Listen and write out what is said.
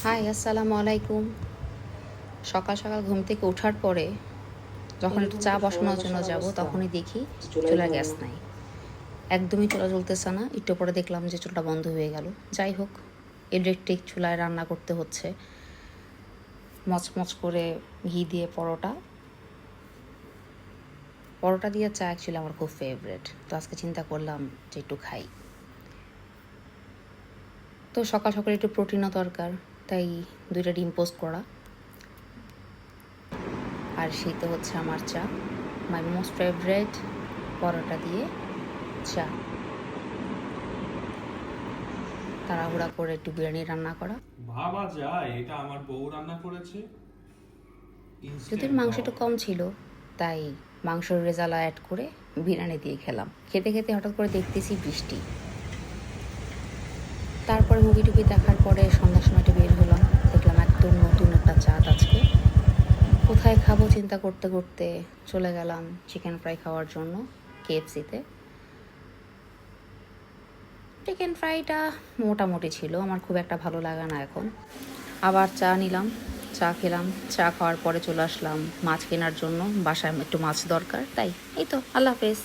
High, আসসালামু আলাইকুম। সকাল সকাল ঘুম থেকে ওঠার পরে যখন একটু চা বসানোর জন্য যাব তখনই দেখি চুলার গ্যাস নাই, একদমই চুলা জ্বলতেছে না। একটু পরে দেখলাম যে চুলাটা বন্ধ হয়ে গেল। যাই হোক, ইলেকট্রিক চুলায় রান্না করতে হচ্ছে। মচমচ করে ঘি দিয়ে পরোটা দিয়ে চা অ্যাকচুয়ালি আমার খুব ফেভারেট। তো আজকে চিন্তা করলাম যে একটু খাই। তো সকাল সকাল একটু প্রোটিনও দরকার, তাই 2টা ডিম পোস্ট করা। আর সেই তো হচ্ছে আমার চা, মাই মোস্ট ফেভারেট পরোটা দিয়ে চা। তাড়াহুড়া করে একটু বিরিয়ানি রান্না করা। ভাবা যায় এটা আমার বউ রান্না করেছে। যদিও ইনস্ট্যান্ট মাংস পাওয়া একটু কম যায়। ছিল, তাই মাংসর রেজালা অ্যাড করে বিরিয়ানি দিয়ে খেলাম। খেতে খেতে হঠাৎ করে দেখতেছি বৃষ্টি। তারপরে মুভি টুভি দেখার পরে সন্ধ্যার সময় একটু বের হলাম, দেখলাম একদম নতুন একটা চাঁদ আজকে। কোথায় খাবো চিন্তা করতে করতে চলে গেলাম চিকেন ফ্রাই খাওয়ার জন্য KFC-তে। চিকেন ফ্রাইটা মোটামুটি ছিল, আমার খুব একটা ভালো লাগে না এখন। আবার চা নিলাম, চা খেলাম। চা খাওয়ার পরে চলে আসলাম মাছ কেনার জন্য, বাসায় একটু মাছ দরকার। তাই এই তো, আল্লাহ হাফেজ।